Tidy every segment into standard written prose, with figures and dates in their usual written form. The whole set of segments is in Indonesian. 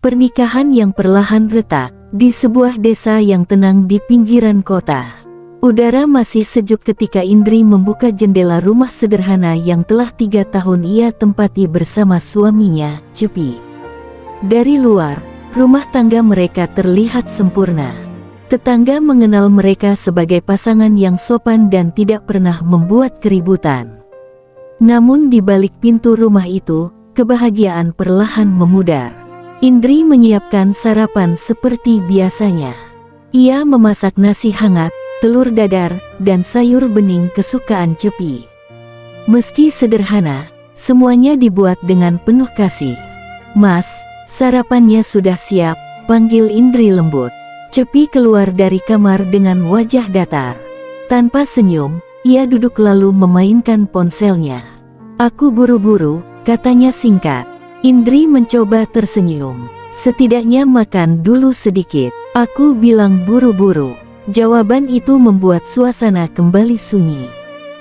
Pernikahan yang perlahan retak di sebuah desa yang tenang di pinggiran kota. Udara masih sejuk ketika Indri membuka jendela rumah sederhana yang telah 3 tahun ia tempati bersama suaminya, Cepi. Dari luar, rumah tangga mereka terlihat sempurna. Tetangga mengenal mereka sebagai pasangan yang sopan dan tidak pernah membuat keributan. Namun di balik pintu rumah itu, kebahagiaan perlahan memudar. Indri menyiapkan sarapan seperti biasanya. Ia memasak nasi hangat, telur dadar, dan sayur bening kesukaan Cepi. Meski sederhana, semuanya dibuat dengan penuh kasih. "Mas, sarapannya sudah siap," panggil Indri lembut. Cepi keluar dari kamar dengan wajah datar. Tanpa senyum, ia duduk lalu memainkan ponselnya. "Aku buru-buru," katanya singkat. Indri mencoba tersenyum. "Setidaknya makan dulu sedikit." "Aku bilang buru-buru." Jawaban itu membuat suasana kembali sunyi.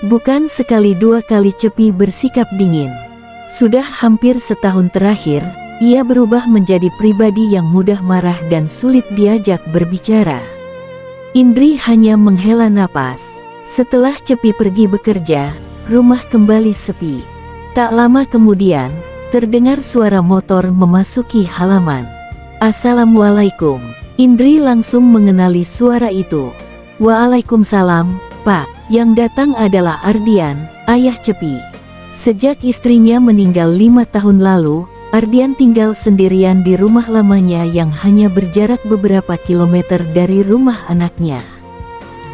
Bukan sekali dua kali Cepi bersikap dingin. Sudah hampir setahun terakhir, ia berubah menjadi pribadi yang mudah marah dan sulit diajak berbicara. Indri hanya menghela napas. Setelah Cepi pergi bekerja, rumah kembali sepi. Tak lama kemudian, terdengar suara motor memasuki halaman. "Assalamualaikum." Indri langsung mengenali suara itu. "Waalaikumsalam, Pak." Yang datang adalah Ardian, ayah Cepi. Sejak istrinya meninggal 5 tahun lalu, Ardian tinggal sendirian di rumah lamanya yang hanya berjarak beberapa kilometer dari rumah anaknya.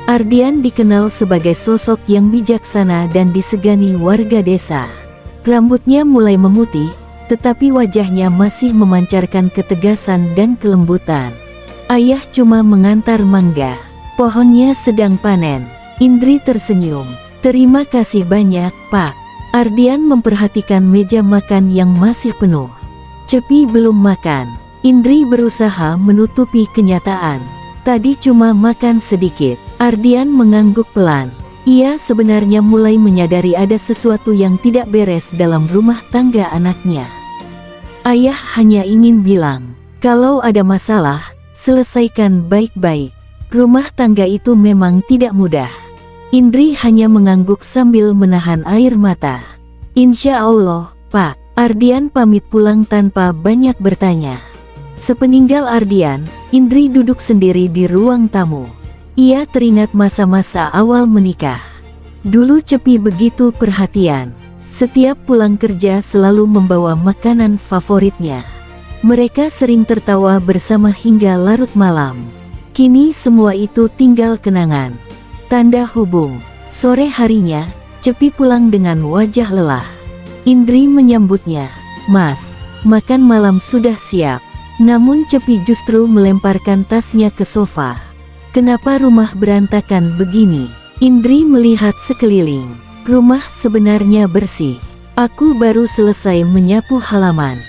Ardian dikenal sebagai sosok yang bijaksana dan disegani warga desa. Rambutnya mulai memutih, tetapi wajahnya masih memancarkan ketegasan dan kelembutan. "Ayah cuma mengantar mangga. Pohonnya sedang panen." Indri tersenyum. "Terima kasih banyak, Pak." Ardian memperhatikan meja makan yang masih penuh. Cepi belum makan. Indri berusaha menutupi kenyataan. "Tadi cuma makan sedikit." Ardian mengangguk pelan. Ia sebenarnya mulai menyadari ada sesuatu yang tidak beres dalam rumah tangga anaknya. "Ayah hanya ingin bilang, kalau ada masalah, selesaikan baik-baik. Rumah tangga itu memang tidak mudah." Indri hanya mengangguk sambil menahan air mata. "Insya Allah, Pak." Ardian pamit pulang tanpa banyak bertanya. Sepeninggal Ardian, Indri duduk sendiri di ruang tamu. Ia teringat masa-masa awal menikah. Dulu Cepi begitu perhatian. Setiap pulang kerja selalu membawa makanan favoritnya. Mereka sering tertawa bersama hingga larut malam. Kini semua itu tinggal kenangan. Tanda hubung. Sore harinya, Cepi pulang dengan wajah lelah. Indri menyambutnya. "Mas, makan malam sudah siap." Namun Cepi justru melemparkan tasnya ke sofa. "Kenapa rumah berantakan begini?" Indri melihat sekeliling. "Rumah sebenarnya bersih. Aku baru selesai menyapu halaman."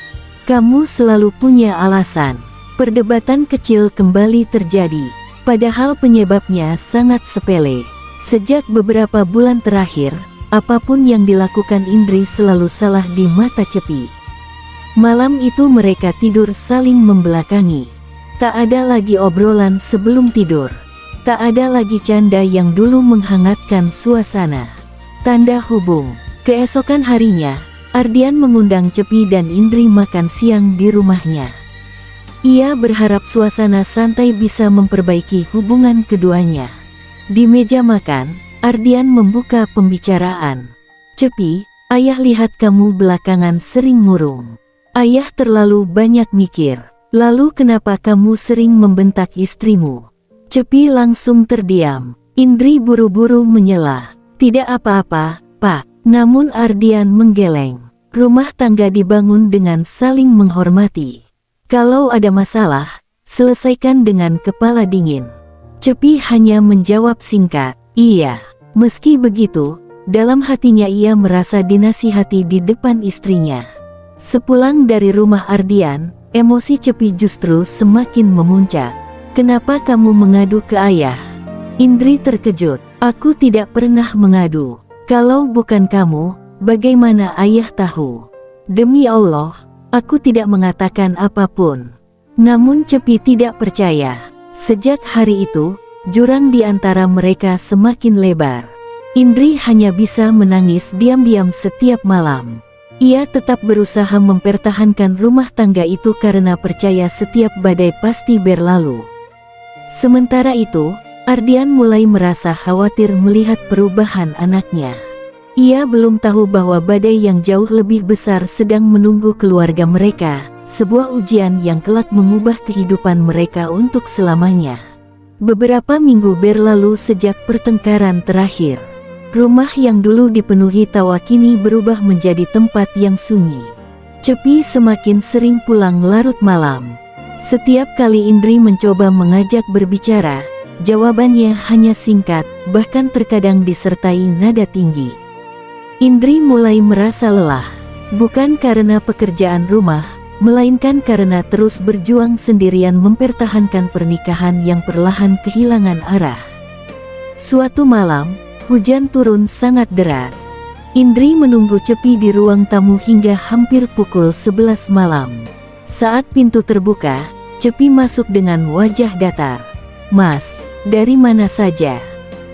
"Kamu selalu punya alasan." Perdebatan kecil kembali terjadi. Padahal penyebabnya sangat sepele. Sejak beberapa bulan terakhir, apapun yang dilakukan Indri selalu salah di mata Cepi. Malam itu mereka tidur saling membelakangi. Tak ada lagi obrolan sebelum tidur. Tak ada lagi canda yang dulu menghangatkan suasana. Tanda hubung. Keesokan harinya, Ardian mengundang Cepi dan Indri makan siang di rumahnya. Ia berharap suasana santai bisa memperbaiki hubungan keduanya. Di meja makan, Ardian membuka pembicaraan. "Cepi, ayah lihat kamu belakangan sering murung. Ayah terlalu banyak mikir. Lalu kenapa kamu sering membentak istrimu?" Cepi langsung terdiam. Indri buru-buru menyela. "Tidak apa-apa, Pak." Namun Ardian menggeleng. "Rumah tangga dibangun dengan saling menghormati. Kalau ada masalah, selesaikan dengan kepala dingin." Cepi hanya menjawab singkat, "Iya." Meski begitu, dalam hatinya ia merasa dinasihati di depan istrinya. Sepulang dari rumah Ardian, emosi Cepi justru semakin memuncak. "Kenapa kamu mengadu ke ayah?" Indri terkejut. "Aku tidak pernah mengadu. Kalau bukan kamu, bagaimana ayah tahu?" "Demi Allah, aku tidak mengatakan apapun." Namun Cepi tidak percaya. Sejak hari itu, jurang di antara mereka semakin lebar. Indri hanya bisa menangis diam-diam setiap malam. Ia tetap berusaha mempertahankan rumah tangga itu karena percaya setiap badai pasti berlalu. Sementara itu, Ardian mulai merasa khawatir melihat perubahan anaknya. Ia belum tahu bahwa badai yang jauh lebih besar sedang menunggu keluarga mereka, sebuah ujian yang kelak mengubah kehidupan mereka untuk selamanya. Beberapa minggu berlalu sejak pertengkaran terakhir. Rumah yang dulu dipenuhi tawa kini berubah menjadi tempat yang sunyi. Cepi semakin sering pulang larut malam. Setiap kali Indri mencoba mengajak berbicara, jawabannya hanya singkat, bahkan terkadang disertai nada tinggi. Indri mulai merasa lelah, bukan karena pekerjaan rumah, melainkan karena terus berjuang sendirian mempertahankan pernikahan yang perlahan kehilangan arah. Suatu malam, hujan turun sangat deras. Indri menunggu Cepi di ruang tamu hingga hampir pukul 11 malam. Saat pintu terbuka, Cepi masuk dengan wajah datar. "Mas, dari mana saja?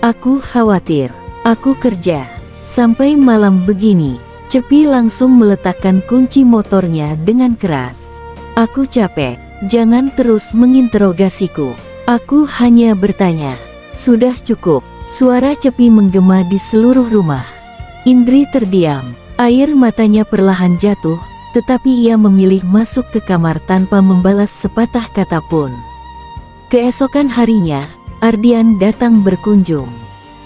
Aku khawatir. Aku kerja sampai malam begini." Cepi langsung meletakkan kunci motornya dengan keras. "Aku capek, jangan terus menginterogasiku. Aku hanya bertanya." "Sudah cukup." Suara Cepi menggema di seluruh rumah. Indri terdiam. Air matanya perlahan jatuh, tetapi ia memilih masuk ke kamar tanpa membalas sepatah kata pun. Keesokan harinya, Ardian datang berkunjung.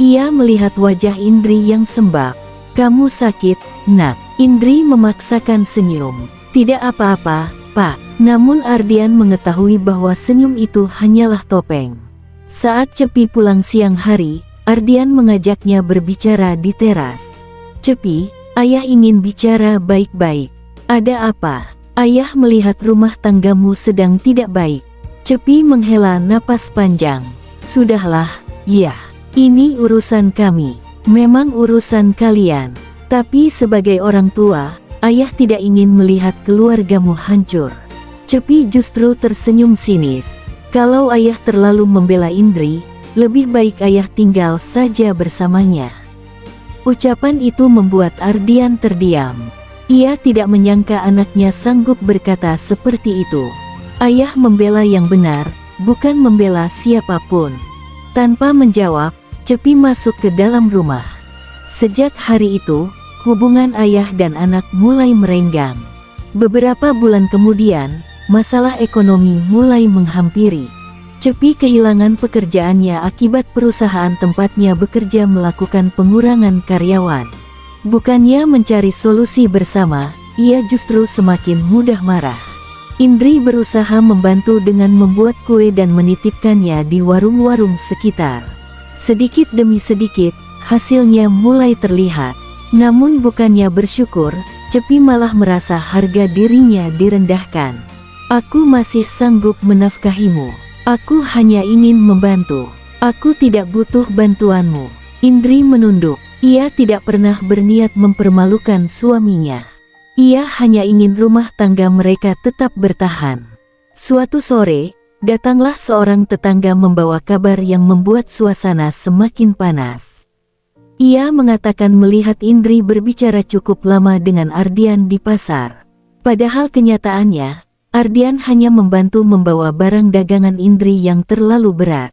Ia melihat wajah Indri yang sembab. "Kamu sakit, Nak?" Indri memaksakan senyum. "Tidak apa-apa, Pak." Namun Ardian mengetahui bahwa senyum itu hanyalah topeng. Saat Cepi pulang siang hari, Ardian mengajaknya berbicara di teras. "Cepi, ayah ingin bicara baik-baik." "Ada apa?" "Ayah melihat rumah tanggamu sedang tidak baik." Cepi menghela napas panjang. "Sudahlah, ya. Ini urusan kami. Memang urusan kalian. Tapi sebagai orang tua, ayah tidak ingin melihat keluargamu hancur." Cepi justru tersenyum sinis. Kalau ayah terlalu membela Indri, lebih baik ayah tinggal saja bersamanya. Ucapan itu membuat Ardian terdiam. Ia tidak menyangka anaknya sanggup berkata seperti itu. Ayah membela yang benar, bukan membela siapapun. Tanpa menjawab, Cepi masuk ke dalam rumah. Sejak hari itu, hubungan ayah dan anak mulai merenggang. Beberapa bulan kemudian, masalah ekonomi mulai menghampiri. Cepi kehilangan pekerjaannya akibat perusahaan tempatnya bekerja melakukan pengurangan karyawan. Bukannya mencari solusi bersama, ia justru semakin mudah marah. Indri berusaha membantu dengan membuat kue dan menitipkannya di warung-warung sekitar. Sedikit demi sedikit, hasilnya mulai terlihat. Namun bukannya bersyukur, Cepi malah merasa harga dirinya direndahkan. "Aku masih sanggup menafkahimu. Aku hanya ingin membantu. Aku tidak butuh bantuanmu." Indri menunduk. Ia tidak pernah berniat mempermalukan suaminya. Ia hanya ingin rumah tangga mereka tetap bertahan. Suatu sore, datanglah seorang tetangga membawa kabar yang membuat suasana semakin panas. Ia mengatakan melihat Indri berbicara cukup lama dengan Ardian di pasar. Padahal kenyataannya, Ardian hanya membantu membawa barang dagangan Indri yang terlalu berat.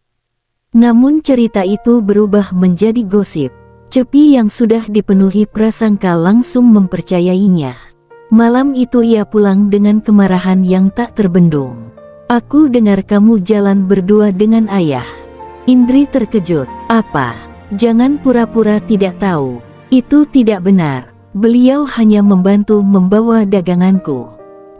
Namun cerita itu berubah menjadi gosip. Cepi yang sudah dipenuhi prasangka langsung mempercayainya. Malam itu ia pulang dengan kemarahan yang tak terbendung. "Aku dengar kamu jalan berdua dengan ayah." Indri terkejut. "Apa? Jangan pura-pura tidak tahu. Itu tidak benar. Beliau hanya membantu membawa daganganku."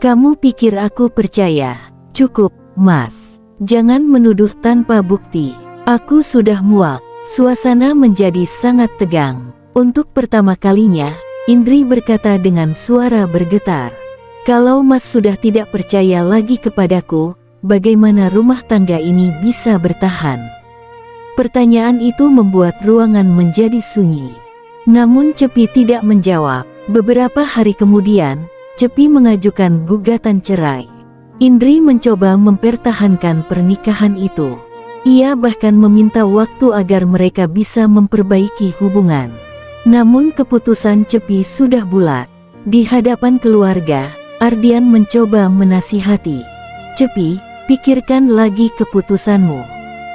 "Kamu pikir aku percaya?" "Cukup, Mas. Jangan menuduh tanpa bukti." "Aku sudah muak." Suasana menjadi sangat tegang. Untuk pertama kalinya, Indri berkata dengan suara bergetar. "Kalau Mas sudah tidak percaya lagi kepadaku, bagaimana rumah tangga ini bisa bertahan?" Pertanyaan itu membuat ruangan menjadi sunyi. Namun Cepi tidak menjawab. Beberapa hari kemudian, Cepi mengajukan gugatan cerai. Indri mencoba mempertahankan pernikahan itu. Ia bahkan meminta waktu agar mereka bisa memperbaiki hubungan. Namun keputusan Cepi sudah bulat. Di hadapan keluarga, Ardian mencoba menasihati. "Cepi, pikirkan lagi keputusanmu.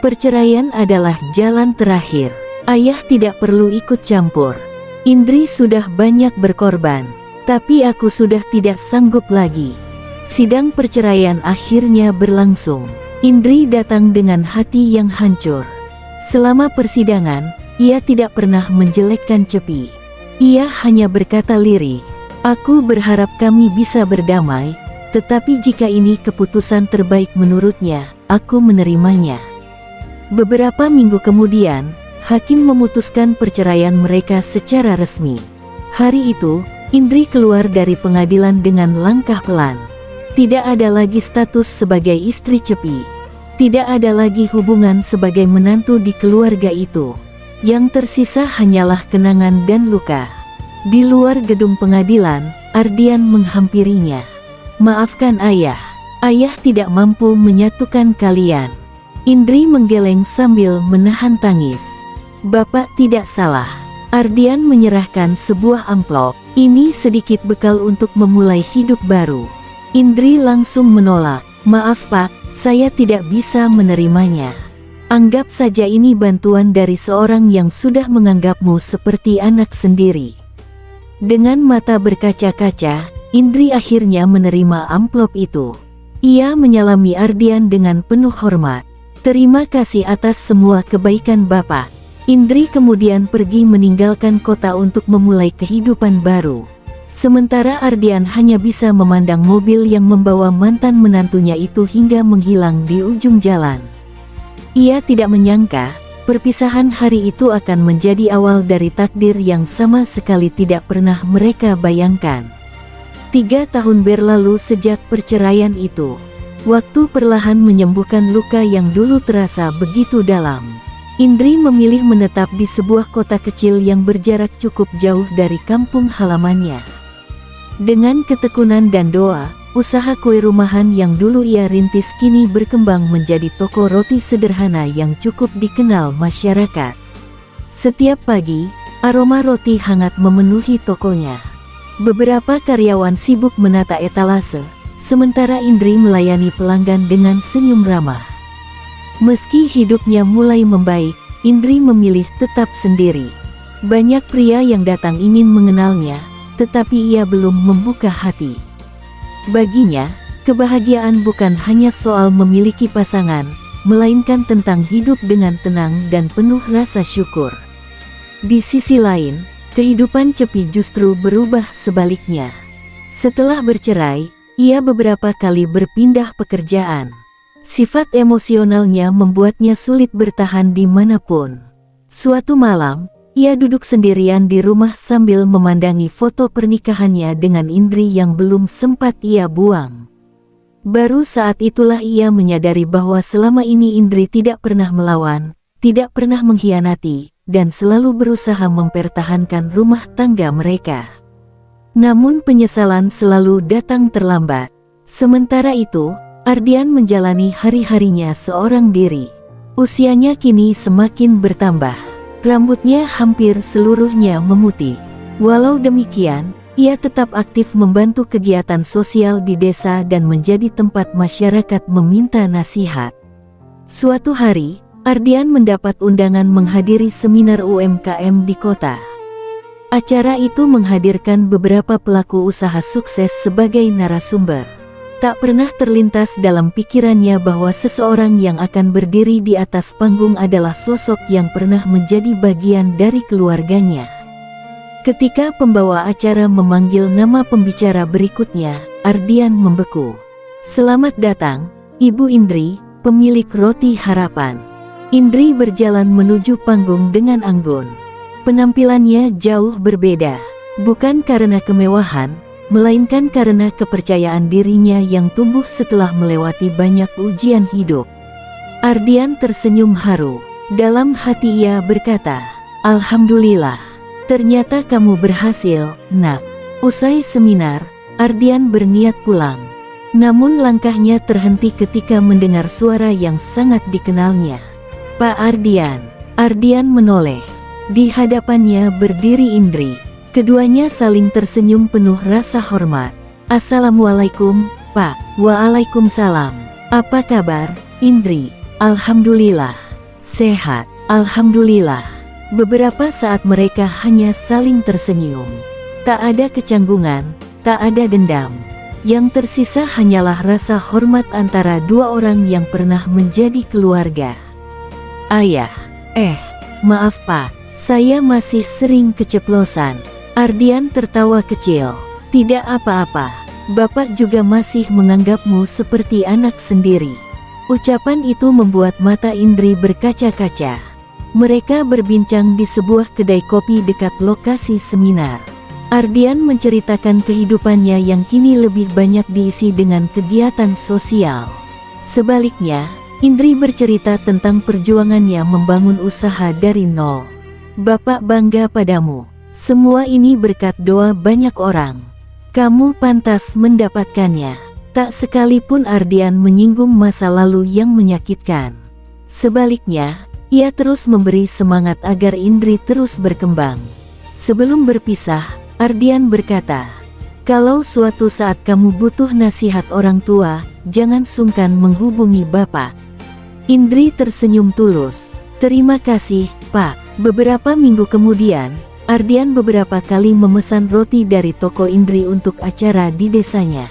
Perceraian adalah jalan terakhir. Ayah tidak perlu ikut campur. Indri sudah banyak berkorban, tapi aku sudah tidak sanggup lagi." Sidang perceraian akhirnya berlangsung. Indri datang dengan hati yang hancur. Selama persidangan, ia tidak pernah menjelekkan Cepi. Ia hanya berkata lirih, "Aku berharap kami bisa berdamai, tetapi jika ini keputusan terbaik menurutnya, aku menerimanya." Beberapa minggu kemudian, hakim memutuskan perceraian mereka secara resmi. Hari itu, Indri keluar dari pengadilan dengan langkah pelan. Tidak ada lagi status sebagai istri Cepi. Tidak ada lagi hubungan sebagai menantu di keluarga itu. Yang tersisa hanyalah kenangan dan luka. Di luar gedung pengadilan, Ardian menghampirinya. "Maafkan ayah. Ayah tidak mampu menyatukan kalian." Indri menggeleng sambil menahan tangis. "Bapak tidak salah." Ardian menyerahkan sebuah amplop. "Ini sedikit bekal untuk memulai hidup baru." Indri langsung menolak. "Maaf Pak, saya tidak bisa menerimanya. Anggap saja ini bantuan dari seorang yang sudah menganggapmu seperti anak sendiri." Dengan mata berkaca-kaca, Indri akhirnya menerima amplop itu. Ia menyalami Ardian dengan penuh hormat. "Terima kasih atas semua kebaikan Bapak." Indri kemudian pergi meninggalkan kota untuk memulai kehidupan baru. Sementara Ardian hanya bisa memandang mobil yang membawa mantan menantunya itu hingga menghilang di ujung jalan. Ia tidak menyangka, perpisahan hari itu akan menjadi awal dari takdir yang sama sekali tidak pernah mereka bayangkan. 3 tahun berlalu sejak perceraian itu. Waktu perlahan menyembuhkan luka yang dulu terasa begitu dalam. Indri memilih menetap di sebuah kota kecil yang berjarak cukup jauh dari kampung halamannya. Dengan ketekunan dan doa, usaha kue rumahan yang dulu ia rintis kini berkembang menjadi toko roti sederhana yang cukup dikenal masyarakat. Setiap pagi, aroma roti hangat memenuhi tokonya. Beberapa karyawan sibuk menata etalase, sementara Indri melayani pelanggan dengan senyum ramah. Meski hidupnya mulai membaik, Indri memilih tetap sendiri. Banyak pria yang datang ingin mengenalnya, tetapi ia belum membuka hati. Baginya, kebahagiaan bukan hanya soal memiliki pasangan, melainkan tentang hidup dengan tenang dan penuh rasa syukur. Di sisi lain, kehidupan Cepi justru berubah sebaliknya. Setelah bercerai, ia beberapa kali berpindah pekerjaan. Sifat emosionalnya membuatnya sulit bertahan dimanapun. Suatu malam, ia duduk sendirian di rumah sambil memandangi foto pernikahannya dengan Indri yang belum sempat ia buang. Baru saat itulah ia menyadari bahwa selama ini Indri tidak pernah melawan, tidak pernah mengkhianati, dan selalu berusaha mempertahankan rumah tangga mereka. Namun penyesalan selalu datang terlambat. Sementara itu, Ardian menjalani hari-harinya seorang diri. Usianya kini semakin bertambah. Rambutnya hampir seluruhnya memutih. Walau demikian, ia tetap aktif membantu kegiatan sosial di desa dan menjadi tempat masyarakat meminta nasihat. Suatu hari, Ardian mendapat undangan menghadiri seminar UMKM di kota. Acara itu menghadirkan beberapa pelaku usaha sukses sebagai narasumber. Tak pernah terlintas dalam pikirannya bahwa seseorang yang akan berdiri di atas panggung adalah sosok yang pernah menjadi bagian dari keluarganya. Ketika pembawa acara memanggil nama pembicara berikutnya, Ardian membeku. "Selamat datang, Ibu Indri, pemilik Roti Harapan." Indri berjalan menuju panggung dengan anggun. Penampilannya jauh berbeda, bukan karena kemewahan, melainkan karena kepercayaan dirinya yang tumbuh setelah melewati banyak ujian hidup. Ardian tersenyum haru. Dalam hati ia berkata, "Alhamdulillah, ternyata kamu berhasil, Nak." Usai seminar, Ardian berniat pulang. Namun langkahnya terhenti ketika mendengar suara yang sangat dikenalnya. "Pak Ardian." Ardian menoleh. Di hadapannya berdiri Indri. Keduanya saling tersenyum penuh rasa hormat. "Assalamualaikum, Pak." "Waalaikumsalam. Apa kabar, Indri?" "Alhamdulillah. Sehat, alhamdulillah." Beberapa saat mereka hanya saling tersenyum. Tak ada kecanggungan, tak ada dendam. Yang tersisa hanyalah rasa hormat antara dua orang yang pernah menjadi keluarga. "Ayah." Maaf Pak, saya masih sering keceplosan." Ardian tertawa kecil. "Tidak apa-apa, Bapak juga masih menganggapmu seperti anak sendiri." Ucapan itu membuat mata Indri berkaca-kaca. Mereka berbincang di sebuah kedai kopi dekat lokasi seminar. Ardian menceritakan kehidupannya yang kini lebih banyak diisi dengan kegiatan sosial. Sebaliknya, Indri bercerita tentang perjuangannya membangun usaha dari nol. "Bapak bangga padamu. Semua ini berkat doa banyak orang. Kamu pantas mendapatkannya." Tak sekalipun Ardian menyinggung masa lalu yang menyakitkan. Sebaliknya, ia terus memberi semangat agar Indri terus berkembang. Sebelum berpisah, Ardian berkata, "Kalau suatu saat kamu butuh nasihat orang tua, jangan sungkan menghubungi Bapak." Indri tersenyum tulus. "Terima kasih, Pak." Beberapa minggu kemudian, Ardian beberapa kali memesan roti dari toko Indri untuk acara di desanya.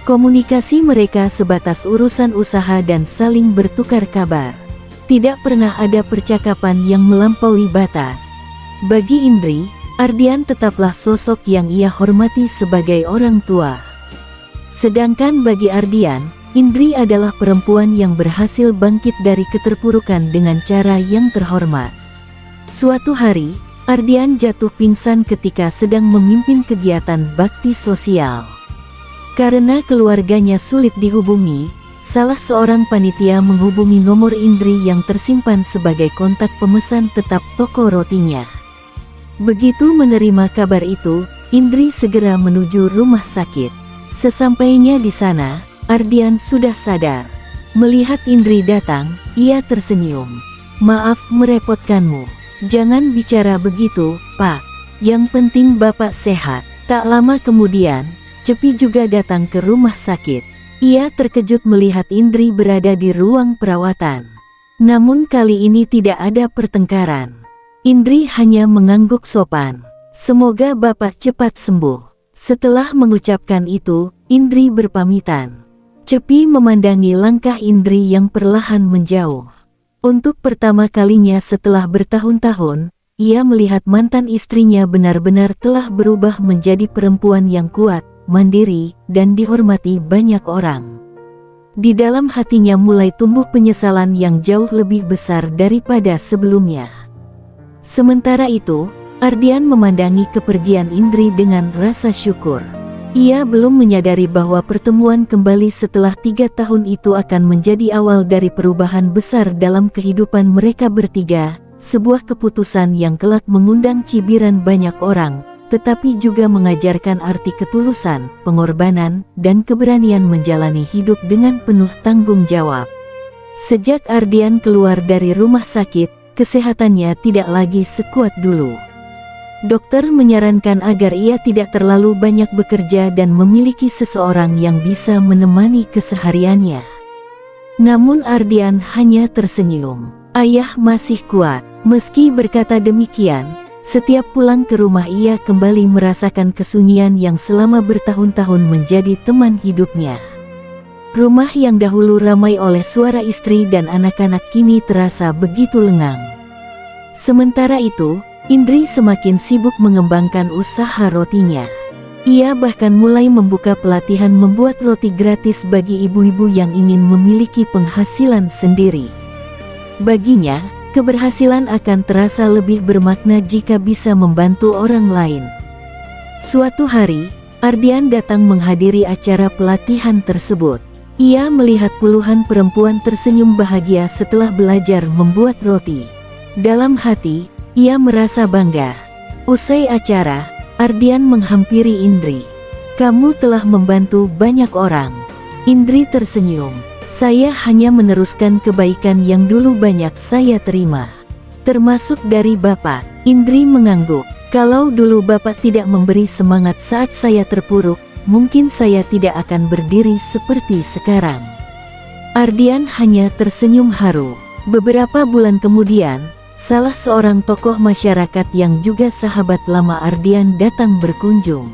Komunikasi mereka sebatas urusan usaha dan saling bertukar kabar. Tidak pernah ada percakapan yang melampaui batas. Bagi Indri, Ardian tetaplah sosok yang ia hormati sebagai orang tua. Sedangkan bagi Ardian, Indri adalah perempuan yang berhasil bangkit dari keterpurukan dengan cara yang terhormat. Suatu hari, Ardian jatuh pingsan ketika sedang memimpin kegiatan bakti sosial. Karena keluarganya sulit dihubungi, salah seorang panitia menghubungi nomor Indri yang tersimpan sebagai kontak pemesan tetap toko rotinya. Begitu menerima kabar itu, Indri segera menuju rumah sakit. Sesampainya di sana, Ardian sudah sadar. Melihat Indri datang, ia tersenyum. "Maaf merepotkanmu. Jangan bicara begitu, Pak. Yang penting Bapak sehat." Tak lama kemudian, Cepi juga datang ke rumah sakit. Ia terkejut melihat Indri berada di ruang perawatan. Namun kali ini tidak ada pertengkaran. Indri hanya mengangguk sopan. "Semoga Bapak cepat sembuh." Setelah mengucapkan itu, Indri berpamitan. Cepi memandangi langkah Indri yang perlahan menjauh. Untuk pertama kalinya setelah bertahun-tahun, ia melihat mantan istrinya benar-benar telah berubah menjadi perempuan yang kuat, mandiri, dan dihormati banyak orang. Di dalam hatinya mulai tumbuh penyesalan yang jauh lebih besar daripada sebelumnya. Sementara itu, Ardian memandangi kepergian Indri dengan rasa syukur. Ia belum menyadari bahwa pertemuan kembali setelah 3 tahun itu akan menjadi awal dari perubahan besar dalam kehidupan mereka bertiga, sebuah keputusan yang kelak mengundang cibiran banyak orang, tetapi juga mengajarkan arti ketulusan, pengorbanan, dan keberanian menjalani hidup dengan penuh tanggung jawab. Sejak Ardian keluar dari rumah sakit, kesehatannya tidak lagi sekuat dulu. Dokter menyarankan agar ia tidak terlalu banyak bekerja dan memiliki seseorang yang bisa menemani kesehariannya. Namun Ardian hanya tersenyum. "Ayah masih kuat." Meski berkata demikian, setiap pulang ke rumah ia kembali merasakan kesunyian yang selama bertahun-tahun menjadi teman hidupnya. Rumah yang dahulu ramai oleh suara istri dan anak-anak kini terasa begitu lengang. Sementara itu, Indri semakin sibuk mengembangkan usaha rotinya. Ia bahkan mulai membuka pelatihan membuat roti gratis bagi ibu-ibu yang ingin memiliki penghasilan sendiri. Baginya, keberhasilan akan terasa lebih bermakna jika bisa membantu orang lain. Suatu hari, Ardian datang menghadiri acara pelatihan tersebut. Ia melihat puluhan perempuan tersenyum bahagia setelah belajar membuat roti. Dalam hati, ia merasa bangga. Usai acara, Ardian menghampiri Indri. "Kamu telah membantu banyak orang. Indri tersenyum. Saya hanya meneruskan kebaikan yang dulu banyak saya terima. Termasuk dari Bapak. Indri mengangguk. Kalau dulu Bapak tidak memberi semangat saat saya terpuruk, mungkin saya tidak akan berdiri seperti sekarang. Ardian hanya tersenyum haru. Beberapa bulan kemudian, salah seorang tokoh masyarakat yang juga sahabat lama Ardian datang berkunjung.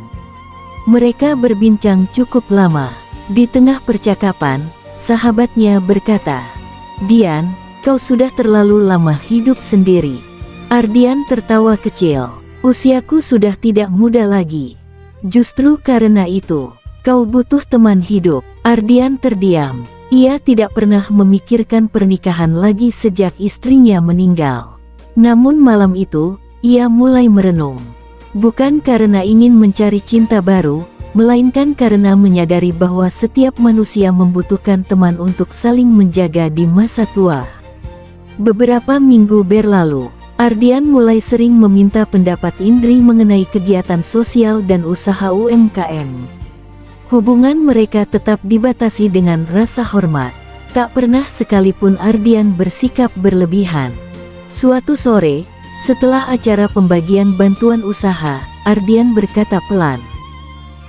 Mereka berbincang cukup lama. Di tengah percakapan, sahabatnya berkata, "Dian, kau sudah terlalu lama hidup sendiri." Ardian tertawa kecil. "Usiaku sudah tidak muda lagi. Justru karena itu, kau butuh teman hidup." Ardian terdiam. Ia tidak pernah memikirkan pernikahan lagi sejak istrinya meninggal. Namun malam itu, ia mulai merenung. Bukan karena ingin mencari cinta baru, melainkan karena menyadari bahwa setiap manusia membutuhkan teman untuk saling menjaga di masa tua. Beberapa minggu berlalu, Ardian mulai sering meminta pendapat Indri mengenai kegiatan sosial dan usaha UMKM. Hubungan mereka tetap dibatasi dengan rasa hormat. Tak pernah sekalipun Ardian bersikap berlebihan. Suatu sore, setelah acara pembagian bantuan usaha, Ardian berkata pelan,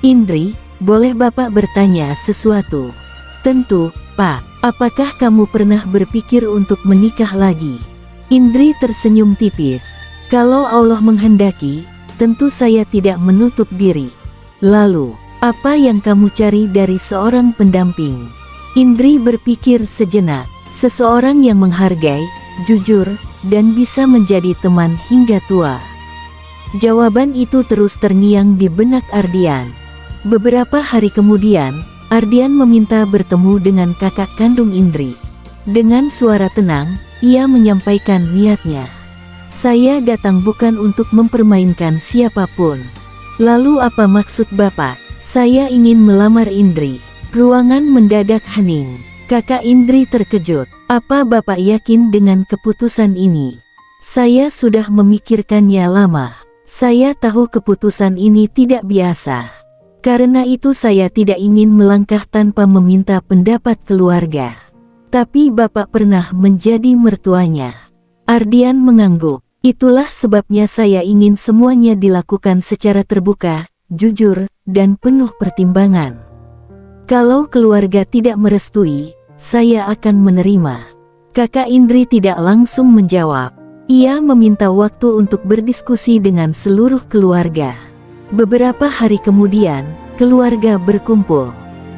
"Indri, boleh Bapak bertanya sesuatu?" "Tentu, Pak. Apakah kamu pernah berpikir untuk menikah lagi?" Indri tersenyum tipis. "Kalau Allah menghendaki, tentu saya tidak menutup diri." "Lalu, apa yang kamu cari dari seorang pendamping?" Indri berpikir sejenak. "Seseorang yang menghargai, jujur, dan bisa menjadi teman hingga tua." Jawaban itu terus terngiang di benak Ardian. Beberapa hari kemudian, Ardian meminta bertemu dengan kakak kandung Indri. Dengan suara tenang, ia menyampaikan niatnya. "Saya datang bukan untuk mempermainkan siapapun." "Lalu apa maksud Bapak?" "Saya ingin melamar Indri." Ruangan mendadak hening. Kakak Indri terkejut. "Apa Bapak yakin dengan keputusan ini?" "Saya sudah memikirkannya lama. Saya tahu keputusan ini tidak biasa. Karena itu saya tidak ingin melangkah tanpa meminta pendapat keluarga." "Tapi Bapak pernah menjadi mertuanya." Ardian mengangguk. "Itulah sebabnya saya ingin semuanya dilakukan secara terbuka, jujur, dan penuh pertimbangan. Kalau keluarga tidak merestui, saya akan menerima." Kakak Indri tidak langsung menjawab. Ia meminta waktu untuk berdiskusi dengan seluruh keluarga. Beberapa hari kemudian, keluarga berkumpul.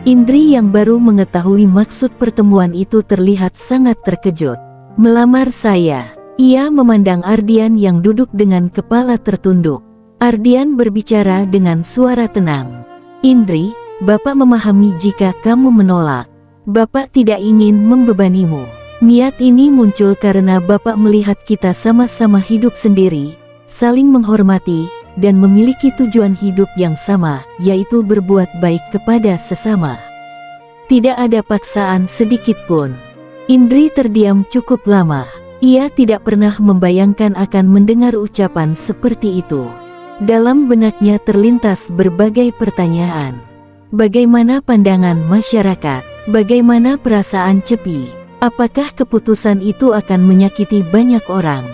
Indri yang baru mengetahui maksud pertemuan itu terlihat sangat terkejut. "Melamar saya?" Ia memandang Ardian yang duduk dengan kepala tertunduk. Ardian berbicara dengan suara tenang. "Indri, Bapak memahami jika kamu menolak. Bapak tidak ingin membebanimu. Niat ini muncul karena Bapak melihat kita sama-sama hidup sendiri, saling menghormati, dan memiliki tujuan hidup yang sama, yaitu berbuat baik kepada sesama. Tidak ada paksaan sedikit pun." Indri terdiam cukup lama. Ia tidak pernah membayangkan akan mendengar ucapan seperti itu. Dalam benaknya terlintas berbagai pertanyaan. Bagaimana pandangan masyarakat? Bagaimana perasaan Cepi? Apakah keputusan itu akan menyakiti banyak orang?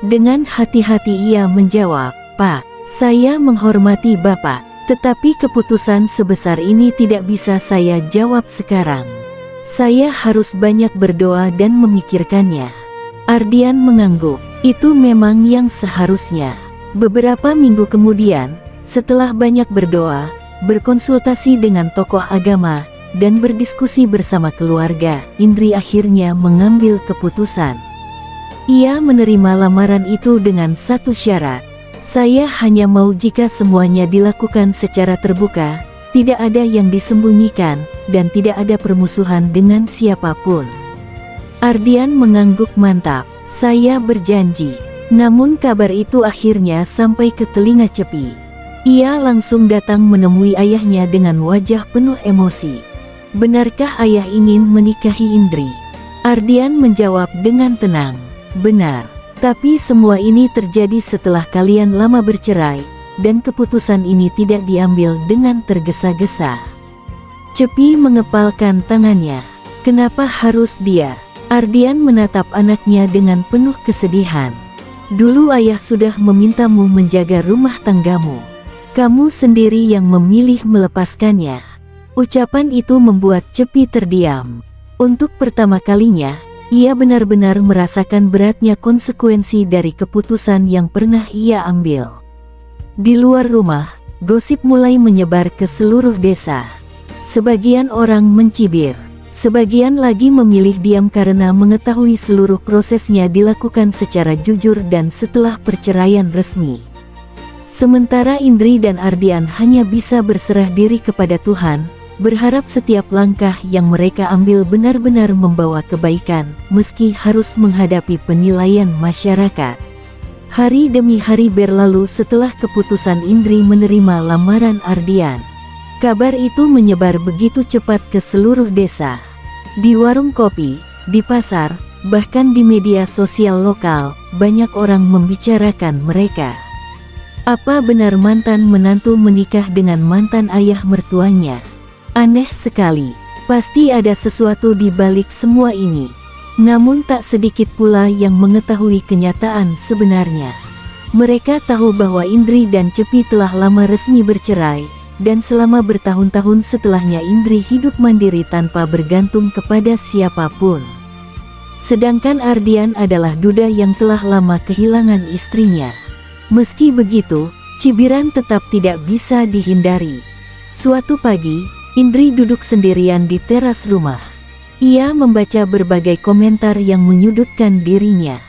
Dengan hati-hati ia menjawab, "Pak, saya menghormati Bapak, tetapi keputusan sebesar ini tidak bisa saya jawab sekarang. Saya harus banyak berdoa dan memikirkannya." Ardian mengangguk. Itu memang yang seharusnya. Beberapa minggu kemudian, setelah banyak berdoa, berkonsultasi dengan tokoh agama, dan berdiskusi bersama keluarga, Indri akhirnya mengambil keputusan. Ia menerima lamaran itu dengan satu syarat. "Saya hanya mau jika semuanya dilakukan secara terbuka, tidak ada yang disembunyikan, dan tidak ada permusuhan dengan siapapun." Ardian mengangguk mantap. "Saya berjanji." Namun kabar itu akhirnya sampai ke telinga Cepi. Ia langsung datang menemui ayahnya dengan wajah penuh emosi. "Benarkah ayah ingin menikahi Indri?" Ardian menjawab dengan tenang, "Benar. Tapi semua ini terjadi setelah kalian lama bercerai, dan keputusan ini tidak diambil dengan tergesa-gesa." Cepi mengepalkan tangannya. Kenapa harus dia? Ardian menatap anaknya dengan penuh kesedihan. Dulu ayah sudah memintamu menjaga rumah tanggamu. Kamu sendiri yang memilih melepaskannya. Ucapan itu membuat Cepi terdiam. Untuk pertama kalinya, ia benar-benar merasakan beratnya konsekuensi dari keputusan yang pernah ia ambil. Di luar rumah, gosip mulai menyebar ke seluruh desa. Sebagian orang mencibir, sebagian lagi memilih diam karena mengetahui seluruh prosesnya dilakukan secara jujur dan setelah perceraian resmi. Sementara Indri dan Ardian hanya bisa berserah diri kepada Tuhan, berharap setiap langkah yang mereka ambil benar-benar membawa kebaikan, meski harus menghadapi penilaian masyarakat. Hari demi hari berlalu setelah keputusan Indri menerima lamaran Ardian. Kabar itu menyebar begitu cepat ke seluruh desa. Di warung kopi, di pasar, bahkan di media sosial lokal, banyak orang membicarakan mereka. Apa benar mantan menantu menikah dengan mantan ayah mertuanya? Aneh sekali, pasti ada sesuatu di balik semua ini. Namun tak sedikit pula yang mengetahui kenyataan sebenarnya. Mereka tahu bahwa Indri dan Cepi telah lama resmi bercerai, dan selama bertahun-tahun setelahnya Indri hidup mandiri tanpa bergantung kepada siapapun. Sedangkan Ardian adalah duda yang telah lama kehilangan istrinya. Meski begitu, cibiran tetap tidak bisa dihindari. Suatu pagi, Indri duduk sendirian di teras rumah. Ia membaca berbagai komentar yang menyudutkan dirinya.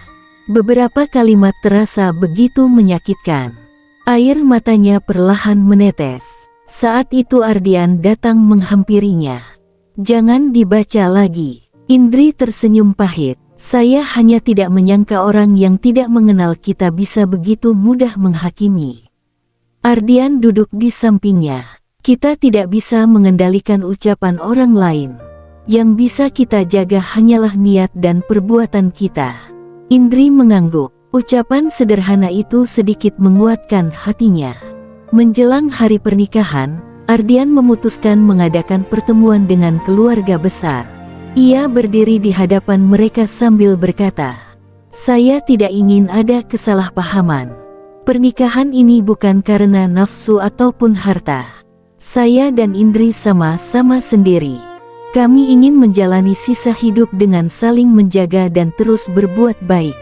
Beberapa kalimat terasa begitu menyakitkan. Air matanya perlahan menetes. Saat itu Ardian datang menghampirinya. "Jangan dibaca lagi." Indri tersenyum pahit. "Saya hanya tidak menyangka orang yang tidak mengenal kita bisa begitu mudah menghakimi." Ardian duduk di sampingnya. "Kita tidak bisa mengendalikan ucapan orang lain. Yang bisa kita jaga hanyalah niat dan perbuatan kita." Indri mengangguk. Ucapan sederhana itu sedikit menguatkan hatinya. Menjelang hari pernikahan, Ardian memutuskan mengadakan pertemuan dengan keluarga besar. Ia berdiri di hadapan mereka sambil berkata, "Saya tidak ingin ada kesalahpahaman. Pernikahan ini bukan karena nafsu ataupun harta. Saya dan Indri sama-sama sendiri. Kami ingin menjalani sisa hidup dengan saling menjaga dan terus berbuat baik."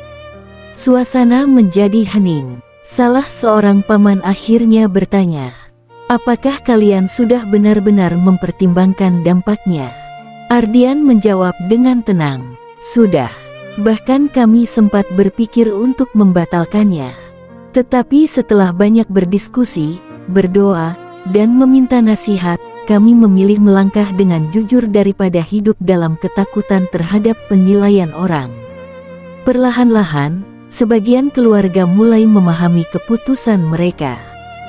Suasana menjadi hening. Salah seorang paman akhirnya bertanya, "Apakah kalian sudah benar-benar mempertimbangkan dampaknya?" Ardian menjawab dengan tenang, "Sudah. Bahkan kami sempat berpikir untuk membatalkannya. Tetapi setelah banyak berdiskusi, berdoa, dan meminta nasihat, kami memilih melangkah dengan jujur daripada hidup dalam ketakutan terhadap penilaian orang." Perlahan-lahan, sebagian keluarga mulai memahami keputusan mereka.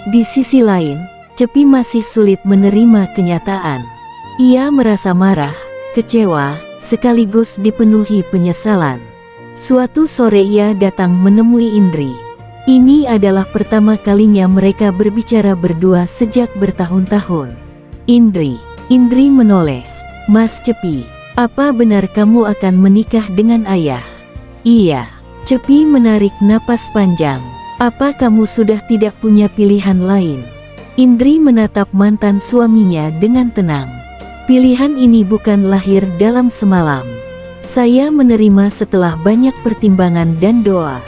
Di sisi lain, Cepi masih sulit menerima kenyataan. Ia merasa marah, kecewa, sekaligus dipenuhi penyesalan. Suatu sore ia datang menemui Indri. Ini adalah pertama kalinya mereka berbicara berdua sejak bertahun-tahun. Indri menoleh. "Mas Cepi, apa benar kamu akan menikah dengan ayah?" "Iya." Cepi menarik napas panjang. "Apa kamu sudah tidak punya pilihan lain?" Indri menatap mantan suaminya dengan tenang. "Pilihan ini bukan lahir dalam semalam. Saya menerima setelah banyak pertimbangan dan doa."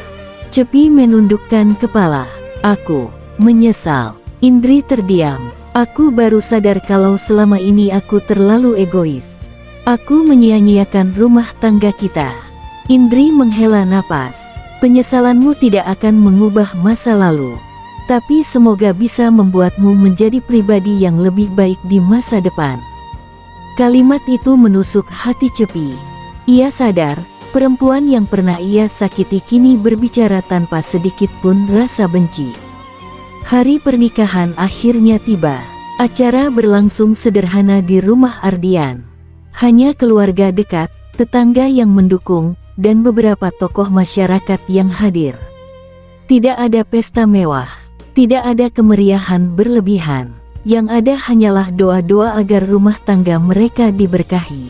Cepi menundukkan kepala. "Aku menyesal." Indri terdiam. "Aku baru sadar kalau selama ini aku terlalu egois. Aku menyia-nyiakan rumah tangga kita." Indri menghela napas. "Penyesalanmu tidak akan mengubah masa lalu. Tapi semoga bisa membuatmu menjadi pribadi yang lebih baik di masa depan." Kalimat itu menusuk hati Cepi. Ia sadar, perempuan yang pernah ia sakiti kini berbicara tanpa sedikit pun rasa benci. Hari pernikahan akhirnya tiba. Acara berlangsung sederhana di rumah Ardian. Hanya keluarga dekat, tetangga yang mendukung, dan beberapa tokoh masyarakat yang hadir. Tidak ada pesta mewah, tidak ada kemeriahan berlebihan. Yang ada hanyalah doa-doa agar rumah tangga mereka diberkahi.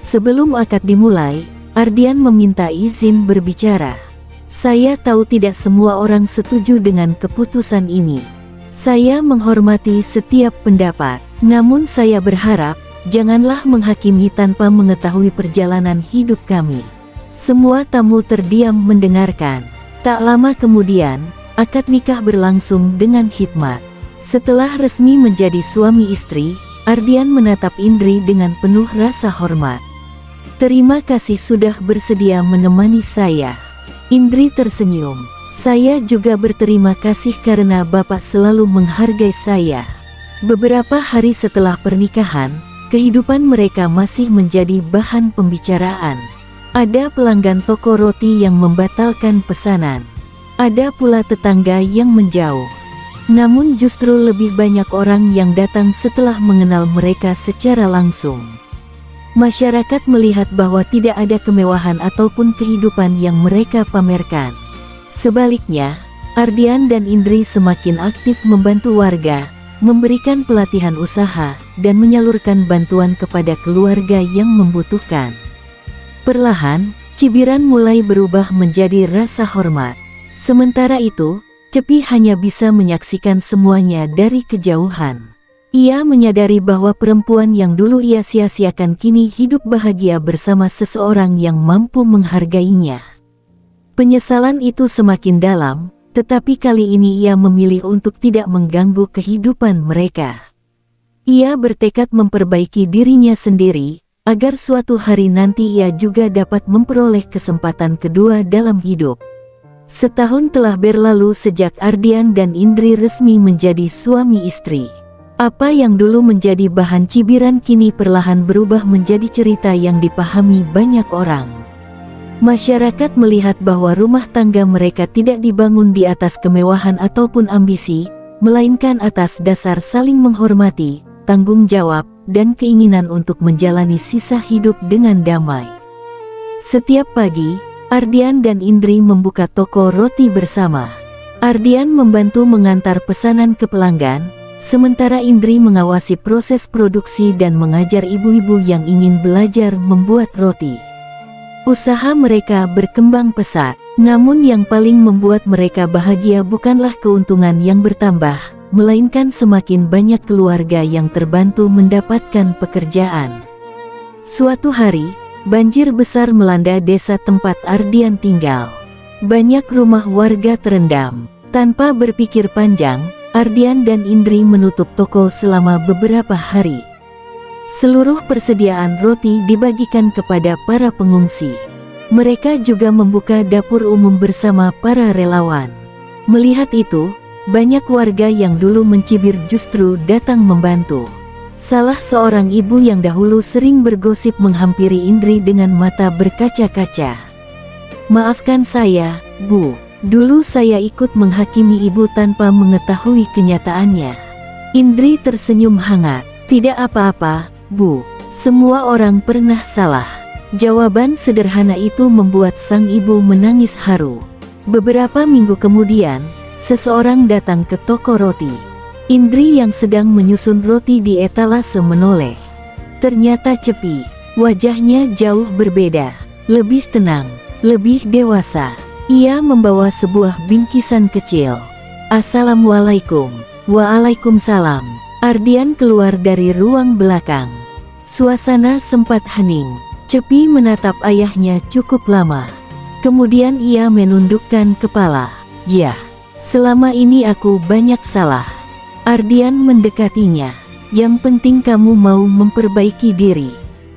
Sebelum akad dimulai, Ardian meminta izin berbicara. Saya tahu tidak semua orang setuju dengan keputusan ini. Saya menghormati setiap pendapat, namun saya berharap janganlah menghakimi tanpa mengetahui perjalanan hidup kami. Semua tamu terdiam mendengarkan. Tak lama kemudian, akad nikah berlangsung dengan hikmat. Setelah resmi menjadi suami istri, Ardian menatap Indri dengan penuh rasa hormat. Terima kasih sudah bersedia menemani saya. Indri tersenyum. Saya juga berterima kasih karena Bapak selalu menghargai saya. Beberapa hari setelah pernikahan, kehidupan mereka masih menjadi bahan pembicaraan. Ada pelanggan toko roti yang membatalkan pesanan. Ada pula tetangga yang menjauh. Namun justru lebih banyak orang yang datang setelah mengenal mereka secara langsung. Masyarakat melihat bahwa tidak ada kemewahan ataupun kehidupan yang mereka pamerkan. Sebaliknya, Ardian dan Indri semakin aktif membantu warga, memberikan pelatihan usaha, dan menyalurkan bantuan kepada keluarga yang membutuhkan. Perlahan, cibiran mulai berubah menjadi rasa hormat. Sementara itu, Cepi hanya bisa menyaksikan semuanya dari kejauhan. Ia menyadari bahwa perempuan yang dulu ia sia-siakan kini hidup bahagia bersama seseorang yang mampu menghargainya. Penyesalan itu semakin dalam, tetapi kali ini ia memilih untuk tidak mengganggu kehidupan mereka. Ia bertekad memperbaiki dirinya sendiri, agar suatu hari nanti ia juga dapat memperoleh kesempatan kedua dalam hidup. Setahun telah berlalu sejak Ardian dan Indri resmi menjadi suami istri. Apa yang dulu menjadi bahan cibiran kini perlahan berubah menjadi cerita yang dipahami banyak orang. Masyarakat melihat bahwa rumah tangga mereka tidak dibangun di atas kemewahan ataupun ambisi, melainkan atas dasar saling menghormati, tanggung jawab, dan keinginan untuk menjalani sisa hidup dengan damai. Setiap pagi, Ardian dan Indri membuka toko roti bersama. Ardian membantu mengantar pesanan ke pelanggan, sementara Indri mengawasi proses produksi dan mengajar ibu-ibu yang ingin belajar membuat roti. Usaha mereka berkembang pesat, namun yang paling membuat mereka bahagia bukanlah keuntungan yang bertambah, melainkan semakin banyak keluarga yang terbantu mendapatkan pekerjaan. Suatu hari, banjir besar melanda desa tempat Ardian tinggal. Banyak rumah warga terendam. Tanpa berpikir panjang, Ardian dan Indri menutup toko selama beberapa hari. Seluruh persediaan roti dibagikan kepada para pengungsi. Mereka juga membuka dapur umum bersama para relawan. Melihat itu, banyak warga yang dulu mencibir justru datang membantu. Salah seorang ibu yang dahulu sering bergosip menghampiri Indri dengan mata berkaca-kaca. "Maafkan saya, Bu. Dulu saya ikut menghakimi ibu tanpa mengetahui kenyataannya." Indri tersenyum hangat. "Tidak apa-apa, Bu. Semua orang pernah salah." Jawaban sederhana itu membuat sang ibu menangis haru. Beberapa minggu kemudian, seseorang datang ke toko roti. Indri yang sedang menyusun roti di etalase menoleh. Ternyata Cepi. Wajahnya jauh berbeda, lebih tenang, lebih dewasa. Ia membawa sebuah bingkisan kecil. "Assalamualaikum." "Waalaikumsalam." Ardian keluar dari ruang belakang. Suasana sempat hening. Cepi menatap ayahnya cukup lama. Kemudian ia menundukkan kepala. "Ya, selama ini aku banyak salah." Ardian mendekatinya. "Yang penting kamu mau memperbaiki diri."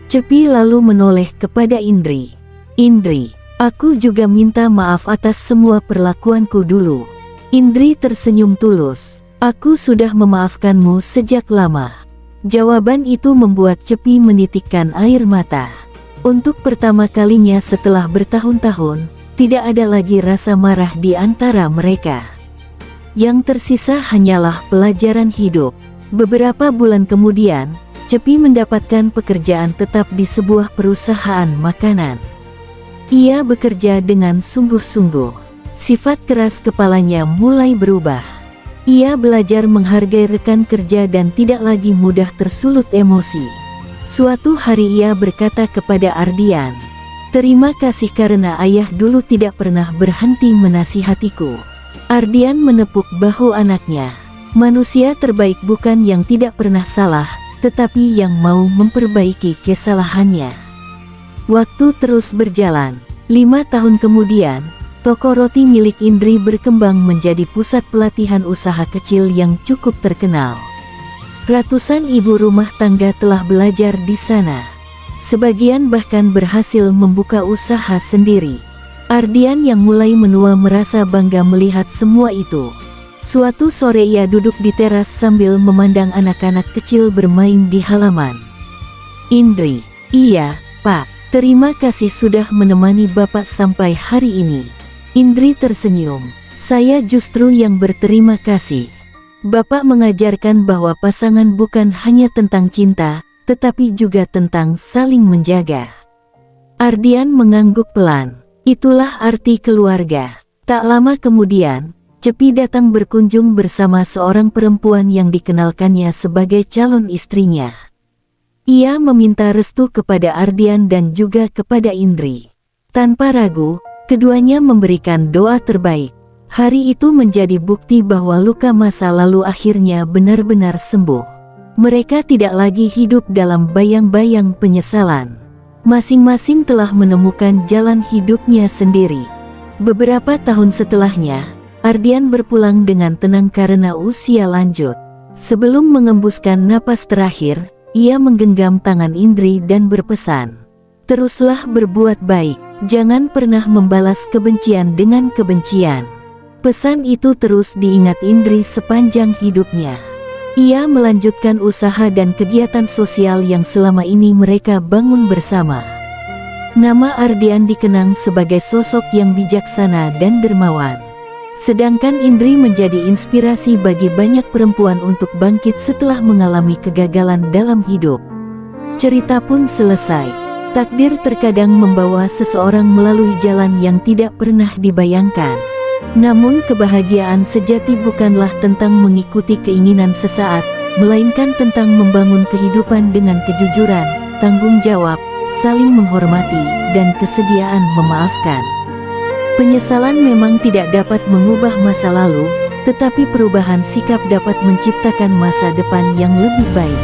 Cepi lalu menoleh kepada Indri. "Indri, aku juga minta maaf atas semua perlakuanku dulu." Indri tersenyum tulus. "Aku sudah memaafkanmu sejak lama." Jawaban itu membuat Cepi menitikkan air mata. Untuk pertama kalinya setelah bertahun-tahun, tidak ada lagi rasa marah di antara mereka. Yang tersisa hanyalah pelajaran hidup. Beberapa bulan kemudian, Cepi mendapatkan pekerjaan tetap di sebuah perusahaan makanan. Ia bekerja dengan sungguh-sungguh. Sifat keras kepalanya mulai berubah. Ia belajar menghargai rekan kerja dan tidak lagi mudah tersulut emosi. Suatu hari ia berkata kepada Ardian, "Terima kasih karena ayah dulu tidak pernah berhenti menasihatiku." Ardian menepuk bahu anaknya. Manusia terbaik bukan yang tidak pernah salah, tetapi yang mau memperbaiki kesalahannya. Waktu terus berjalan. 5 tahun kemudian, toko roti milik Indri berkembang menjadi pusat pelatihan usaha kecil yang cukup terkenal. Ratusan ibu rumah tangga telah belajar di sana. Sebagian bahkan berhasil membuka usaha sendiri. Ardian yang mulai menua merasa bangga melihat semua itu. Suatu sore ia duduk di teras sambil memandang anak-anak kecil bermain di halaman. "Indri." "Iya, Pak. Terima kasih sudah menemani Bapak sampai hari ini." Indri tersenyum. "Saya justru yang berterima kasih. Bapak mengajarkan bahwa pasangan bukan hanya tentang cinta, tetapi juga tentang saling menjaga." Ardian mengangguk pelan. Itulah arti keluarga. Tak lama kemudian, Cepi datang berkunjung bersama seorang perempuan yang dikenalkannya sebagai calon istrinya. Ia meminta restu kepada Ardian dan juga kepada Indri. Tanpa ragu, keduanya memberikan doa terbaik. Hari itu menjadi bukti bahwa luka masa lalu akhirnya benar-benar sembuh. Mereka tidak lagi hidup dalam bayang-bayang penyesalan. Masing-masing telah menemukan jalan hidupnya sendiri. Beberapa tahun setelahnya, Ardian berpulang dengan tenang karena usia lanjut. Sebelum mengembuskan napas terakhir, ia menggenggam tangan Indri dan berpesan, "Teruslah berbuat baik, jangan pernah membalas kebencian dengan kebencian." Pesan itu terus diingat Indri sepanjang hidupnya. Ia melanjutkan usaha dan kegiatan sosial yang selama ini mereka bangun bersama. Nama Ardian dikenang sebagai sosok yang bijaksana dan dermawan. Sedangkan Indri menjadi inspirasi bagi banyak perempuan untuk bangkit setelah mengalami kegagalan dalam hidup. Cerita pun selesai. Takdir terkadang membawa seseorang melalui jalan yang tidak pernah dibayangkan. Namun kebahagiaan sejati bukanlah tentang mengikuti keinginan sesaat, melainkan tentang membangun kehidupan dengan kejujuran, tanggung jawab, saling menghormati, dan kesediaan memaafkan. Penyesalan memang tidak dapat mengubah masa lalu, tetapi perubahan sikap dapat menciptakan masa depan yang lebih baik.